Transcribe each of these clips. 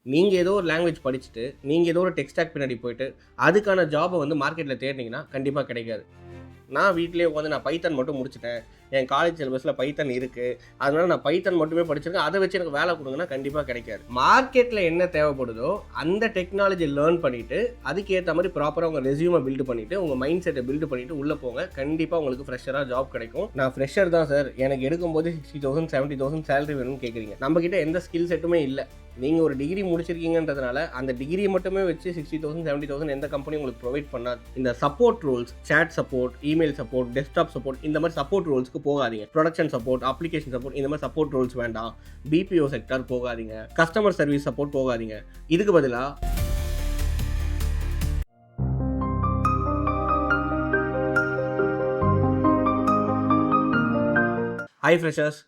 நீங்கள் ஏதோ ஒரு லாங்குவேஜ் படிச்சுட்டு நீங்கள் ஏதோ ஒரு டெக் ஸ்டாக் பின்னாடி போயிட்டு அதுக்கான ஜாபை வந்து மார்க்கெட்டில் தேடினீங்கன்னா கண்டிப்பாக கிடைக்காது. நான் வீட்டிலேயே உட்காந்து நான் பைத்தன் மட்டும் முடிச்சுட்டேன், என் காலேஜ் சிலபஸில் பைத்தன் இருக்குது, அதனால நான் பைத்தன் மட்டுமே படிச்சிருக்கேன், அதை வச்சு எனக்கு வேலை கொடுங்கன்னா கண்டிப்பாக கிடைக்காது. மார்க்கெட்டில் என்ன தேவைப்படுதோ அந்த டெக்னாலஜி லேர்ன் பண்ணிவிட்டு அதுக்கேற்ற மாதிரி ப்ராப்பராக உங்கள் ரெஸ்யூமை பில்டு பண்ணிவிட்டு உங்கள் மைண்ட் செட்டை பில்டு பண்ணிவிட்டு உள்ளே போங்க. கண்டிப்பாக உங்களுக்கு ஃப்ரெஷராக ஜாப் கிடைக்கும். நான் ஃப்ரெஷர் தான் சார், எனக்கு எடுக்கும்போது 60,000 70,000 சேலரி வேணும்னு கேட்குறீங்க. நம்மக்கிட்ட எந்த ஸ்கில் செட்டுமே இல்லை. நீங்கள் ஒரு டிகிரி முடிச்சிருக்கீங்கன்றதுனால அந்த டிகிரி மட்டுமே வச்சு 60,000 70,000 எந்த கம்பெனி உங்களுக்கு ப்ரொவைட் பண்ணாது. இந்த support roles, chat support, email support, desktop support, இந்த மாதிரி சப்போர்ட் ரோல்ஸ்க்கு போகாதீங்க. ப்ரொடக்ஷன் சப்போர்ட், அப்ளிகேஷன் சப்போர்ட், இந்த மாதிரி சப்போர்ட் ரோல்ஸ் வேண்டாம். பிபிஓ செக்டர் போகாதீங்க. கஸ்டமர் சர்வீஸ் சப்போர்ட் போகாதீங்க. இதுக்கு பதிலாக ஹை ஃப்ரெஷர்ஸ்,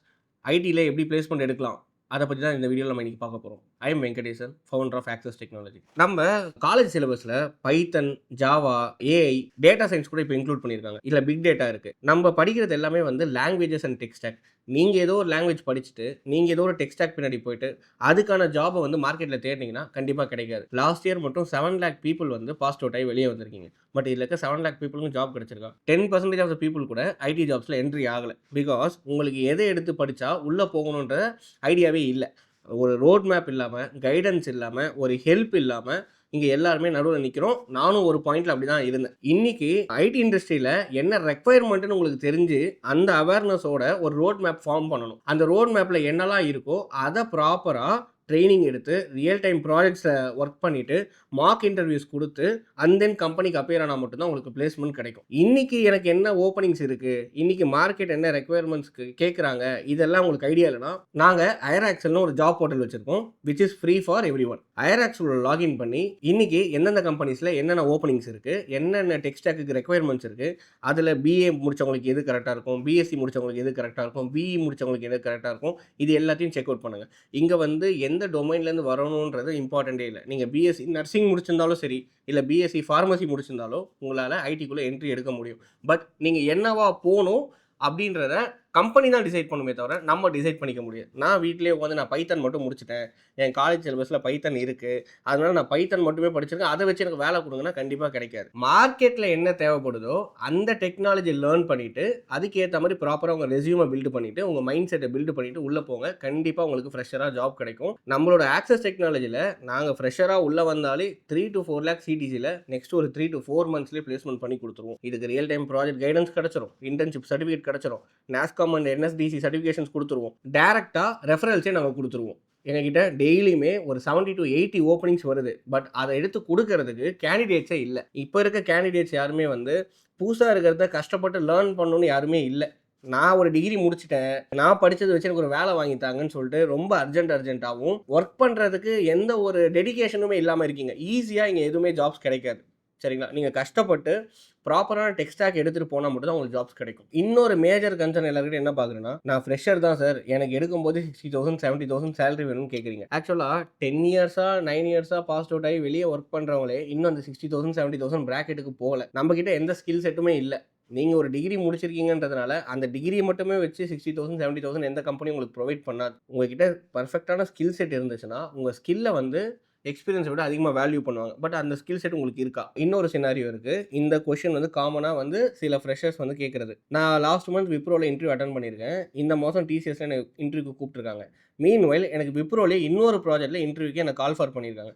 ஐடியில் எப்படி பிளேஸ்மெண்ட் எடுக்கலாம் அதை பற்றி தான் இந்த வீடியோவில் நம்ம இன்றைக்கி பார்க்க போகிறோம். I am Venkatesan, founder of Access Technology. நம்ம காலேஜ் சிலபஸில் Python, Java, AI, data science கூட இப்போ இன்க்ளூட் பண்ணியிருக்காங்க. இல்லை பிக் டேட்டா இருக்குது. நம்ம படிக்கிறது எல்லாமே வந்து லாங்குவேஜஸ் அண்ட் டெக் ஸ்டாக். நீங்கள் ஏதோ ஒரு லாங்குவேஜ் படிச்சுட்டு நீங்கள் ஏதோ ஒரு டெக் ஸ்டாக் பின்னாடி போயிட்டு அதுக்கான ஜாபை வந்து மார்க்கெட்டில் தேடினீங்கன்னா கண்டிப்பாக கிடைக்காது. லாஸ்ட் இயர் மட்டும் 7 lakh பீப்புள் வந்து பாஸ் அவுட் ஆகி வெளியே வந்திருக்கீங்க. பட் இதில் இருக்க 7 lakh பீப்புளுக்கும் ஜாப் கிடைச்சிருக்கா? 10% ஆஃப் த பீப்புள் கூட ஐடி ஜாப்ஸில் என்ட்ரி ஆகலை. பிகாஸ் உங்களுக்கு எதை எடுத்து படித்தா உள்ளே போகணுன்ற ஐடியாவே இல்லை. ஒரு ரோட் மேப் இல்லாமல், கைடன்ஸ் இல்லாமல், ஒரு ஹெல்ப் இல்லாமல் இங்கே எல்லாருமே நடுவில் நிற்கிறோம். நானும் ஒரு பாயிண்டில் அப்படி தான் இருந்தேன். இன்றைக்கி ஐடி இண்டஸ்ட்ரியில் என்ன ரெக்வயர்மெண்ட்டுன்னு உங்களுக்கு தெரிஞ்சு அந்த அவேர்னஸோட ஒரு ரோட் மேப் ஃபார்ம் பண்ணணும். அந்த ரோட் மேப்பில் என்னெல்லாம் இருக்கோ அதை ப்ராப்பராக ட்ரைனிங் எடுத்து ரியல் டைம் ப்ராஜெக்ட்ஸை ஒர்க் பண்ணிவிட்டு மார்க் இன்டர்வியூஸ் கொடுத்து அண்ட் தென் கம்பெனிக்கு அப்பியர் ஆனால் மட்டும்தான் உங்களுக்கு பிளேஸ்மெண்ட் கிடைக்கும். இன்றைக்கி எனக்கு என்ன ஓப்பனிங்ஸ் இருக்குது, இன்றைக்கி மார்க்கெட் என்ன ரெக்வயர்மெண்ட்ஸ்க்கு கேட்குறாங்க, இதெல்லாம் உங்களுக்கு ஐடியா இல்லைனா நாங்கள் ஐராக்சல்னு ஒரு ஜாப் போர்ட்டல் வச்சுருக்கோம், which is free for everyone. ஐராக்சல் லாகின் பண்ணி இன்றைக்கி எந்தெந்த கம்பெனிஸில் என்னென்ன ஓப்பனிங்ஸ் இருக்குது, என்னென்ன டெக்ஸ்டாக்கு ரெக்வயர்மெண்ட்ஸ் இருக்குது, அதில் பிஏ முடித்தவங்களுக்கு எது கரெக்டாக இருக்கும், பிஎஸ்சி முடித்தவங்களுக்கு எது கரெக்டாக இருக்கும், பிஇ முடித்தவங்களுக்கு எது கரெக்டாக இருக்கும், இது எல்லாத்தையும் செக் அவுட் பண்ணுங்கள். இங்கே வந்து எந்த டொமைன்லேருந்து வரணுன்றது இம்பார்ட்டண்ட்டே இல்லை. நீங்கள் பிஎஸ்சி நர்சிங் முடிச்சிருந்தாலும் சரி, இல்லை பிஎஸ்சி ஃபார்மசி முடிச்சிருந்தாலும் உங்களால் ஐடிக்குள்ளே என்ட்ரி எடுக்க முடியும். பட் நீங்கள் என்னவா போகணும் அப்படின்றத கம்பெனி தான் டிசைட் பண்ணுமே தவிர நம்ம டிசைட் பண்ணிக்க முடியாது. நான் வீட்டிலேயே உட்காந்து நான் பைத்தன் மட்டும் முடிச்சுட்டேன், என் காலேஜ் சிலபஸில் பைத்தன் இருக்குது, அதனால நான் பைத்தன் மட்டுமே படிச்சிருக்கேன், அதை வச்சு எனக்கு வேலை கொடுங்கன்னா கண்டிப்பாக கிடைக்காது. மார்க்கெட்டில் என்ன தேவைப்படுதோ அந்த டெக்னாலஜி லேர்ன் பண்ணிவிட்டு அதுக்கேற்ற மாதிரி ப்ராப்பராக உங்கள் ரெஸ்யூமை பில்டு பண்ணிவிட்டு உங்கள் மைண்ட் செட்டை பில்டு பண்ணிவிட்டு உள்ளே போங்க. கண்டிப்பாக உங்களுக்கு ஃப்ரெஷராக ஜாப் கிடைக்கும். நம்மளோட ஆக்சஸ் டெக்னாலஜியில் நாங்கள் ஃப்ரெஷராக உள்ளே வந்தாலே 3 to 4 lakh சிடிசியில் நெக்ஸ்ட் ஒரு 3 to 4 monthsலேயே பிளேஸ்மெண்ட் பண்ணி கொடுத்துருவோம். இதுக்கு ரியல் டைம் ப்ராஜெக்ட் கைடன்ஸ் கிடச்சிரும், இன்டர்ன்ஷிப் சர்டிஃபிகேட் கிடச்சிரும், நாஸ்காம் அண்ட் என்எஸ்டிசி சர்டிஃபிகேஷன்ஸ் கொடுத்துருவோம், டேரெக்டாக ரெஃபரல்ஸே நாங்கள் கொடுத்துருவோம். எங்ககிட்ட டெய்லியுமே ஒரு 70 to 80 ஓப்பனிங்ஸ் வருது. பட் அதை எடுத்து கொடுக்கறதுக்கு கேண்டிடேட்ஸே இல்லை. இப்போ இருக்க கேண்டிடேட்ஸ் யாருமே வந்து புதுசாக இருக்கிறத கஷ்டப்பட்டு லேர்ன் பண்ணணுன்னு யாருமே இல்லை. நான் ஒரு டிகிரி முடிச்சிட்டேன், நான் படித்ததை வச்சு எனக்கு ஒரு வேலை வாங்கித்தாங்கன்னு சொல்லிட்டு ரொம்ப அர்ஜென்ட்டாகவும் ஒர்க் பண்ணுறதுக்கு எந்த ஒரு டெடிகேஷனுமே இல்லாமல் இருக்கீங்க. ஈஸியாக இங்கே எதுவுமே ஜாப்ஸ் கிடைக்காது. சரிங்களா? நீங்கள் கஷ்டப்பட்டு ப்ராப்பரான டெக் ஸ்டாக் எடுத்துகிட்டு போனால் மட்டும் தான் உங்களுக்கு ஜாப்ஸ் கிடைக்கும். இன்னொரு மேஜர் கன்சர்ன் எல்லாருக்கிட்ட என்ன பார்க்குறேன்னா, நான் ஃப்ரெஷர் தான் சார், எனக்கு எடுக்கும்போது 60,000 70,000 சேலரி வேணும்னு கேட்குறீங்க. ஆக்சுவலாக 10 yearsஸாக 9 yearsஸாக பாஸ் அவுட் ஆகி வெளியே ஒர்க் பண்ணுறவங்களே இன்னும் அந்த 60,000 70,000 ப்ராக்கெட்டுக்கு போகல. நம்மக்கிட்ட எந்த ஸ்கில் செட்டுமே இல்லை. நீங்கள் ஒரு டிகிரி முடிச்சிருக்கீங்கன்றதுனால அந்த டிகிரியை மட்டுமே வச்சு 60,000 70,000 எந்த கம்பெனி உங்களுக்கு ப்ரொவைட் பண்ணாது. உங்கள்கிட்ட பர்ஃபெக்டான ஸ்கில் செட் இருந்துச்சுன்னா உங்கள் ஸ்கில்லை வந்து எக்ஸ்பீரியன்ஸை விட அதிகமாக வேல்யூ பண்ணுவாங்க. பட் அந்த ஸ்கில் செட் உங்களுக்கு இருக்கா? இன்னொரு சினாரியோ இருக்குது. இந்த கொஷின் வந்து காமனாக வந்து சில ஃப்ரெஷர்ஸ் வந்து கேட்குறது. நான் லாஸ்ட் மந்த் விப்ரோவில் இன்டர்வியூ அட்டன் பண்ணியிருக்கேன். இந்த மாதம் டிசிஎஸ்ல எனக்கு இன்டர்வியூக்கு கூப்பிட்டுருக்காங்க. மீன்வைல் எனக்கு விப்ரோலே இன்னொரு ப்ராஜெக்ட்டில் இன்டர்வியூக்கு எனக்கு கால் ஃபார் பண்ணியிருக்காங்க.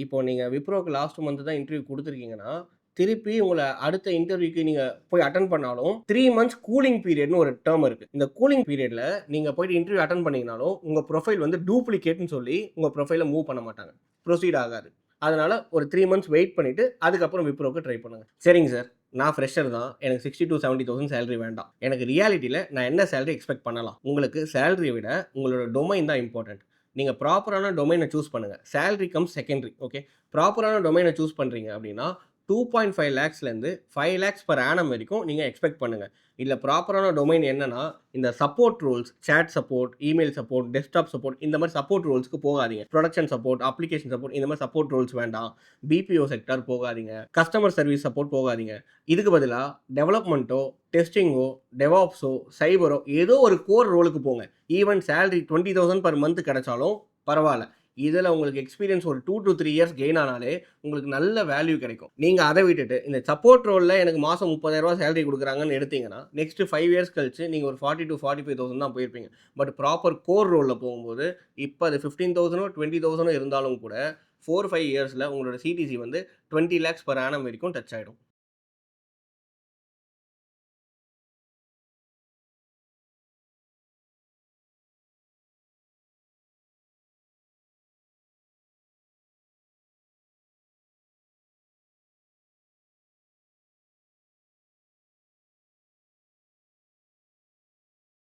இப்போது நீங்கள் விப்ரோக்கு லாஸ்ட் மந்த் தான் இன்டர்வியூ கொடுத்துருக்கீங்கன்னா திருப்பி உங்களை அடுத்த இன்டர்வியூக்கு நீங்கள் போய் அட்டன் பண்ணாலும் 3 months கூலிங் பீரியட்னு ஒரு டேர்ம் இருக்குது. இந்த கூலிங் பீரியடில் நீங்கள் போய்ட்டு இன்டர்வியூ அட்டன் பண்ணிங்கனாலும் உங்கள் ப்ரொஃபைல் வந்து டூப்ளிகேட்னு சொல்லி உங்கள் ப்ரொஃபைலை மூவ் பண்ண மாட்டாங்க, ப்ரொசீட் ஆகாது. அதனால் ஒரு 3 months வெயிட் பண்ணிவிட்டு அதுக்கப்புறம் விப்ரோக்கு ட்ரை பண்ணுங்கள். சரிங்க சார், நான் ஃப்ரெஷர் தான், எனக்கு 60 to 70,000 சேலரி வேண்டாம், எனக்கு ரியாலிட்டியில் நான் என்ன சேலரி எக்ஸ்பெக்ட் பண்ணலாம்? உங்களுக்கு சேலரியை விட உங்களோட டொமைன் தான் இம்பார்ட்டன்ட். நீங்கள் ப்ராப்பரான டொமைனை சூஸ் பண்ணுங்கள். Salary comes secondary. ஓகே, ப்ராப்பரான டொமைனை சூஸ் பண்ணுறீங்க அப்படின்னா 2.5 lakhsலேருந்து 5 lakhs per annum வரைக்கும் நீங்கள் எக்ஸ்பெக்ட் பண்ணுங்கள். இல்லை ப்ராப்பரான டொமைன் என்னன்னா இந்த support roles, chat support, email support, desktop support, இந்த மாதிரி சப்போர்ட் ரோல்ஸ்க்கு போகாதீங்க. ப்ரொடக்ஷன் சப்போர்ட், அப்ளிகேஷன் சப்போர்ட், இந்த மாதிரி சப்போர்ட் ரோல்ஸ் வேண்டாம். பிபிஓ செக்டர் போகாதீங்க. கஸ்டமர் சர்வீஸ் சப்போர்ட் போகாதீங்க. இதுக்கு பதிலாக டெவலப்மெண்ட்டோ, டெஸ்டிங்கோ, டெவாப்ஸோ, சைபரோ ஏதோ ஒரு கோர் ரோலுக்கு போங்க. ஈவன் சேலரி 20,000 per month கிடைச்சாலும் பரவாயில்ல. இதில் உங்களுக்கு எக்ஸ்பீரியன்ஸ் ஒரு 2 to 3 இயர்ஸ் கெயின் ஆனாலே உங்களுக்கு நல்ல வேல்யூ கிடைக்கும். நீங்கள் அதை விட்டுட்டு இந்த சப்போர்ட் ரோலில் எனக்கு மாதம் 30,000 சேலரி கொடுக்குறாங்கன்னு எடுத்தீங்கன்னா நெக்ஸ்ட் 5 இயர்ஸ் கழிச்சு நீங்கள் ஒரு 40 to 45,000 தான் போயிருப்பீங்க. பட் ப்ராப்பர் கோர் ரோலில் போகும்போது இப்போ அது 15,000 20,000 இருந்தாலும் கூட 4-5 இயர்ஸில் உங்களோட சிடிசி வந்து 20 lakhs per annum வரைக்கும் டச் ஆகிடும்.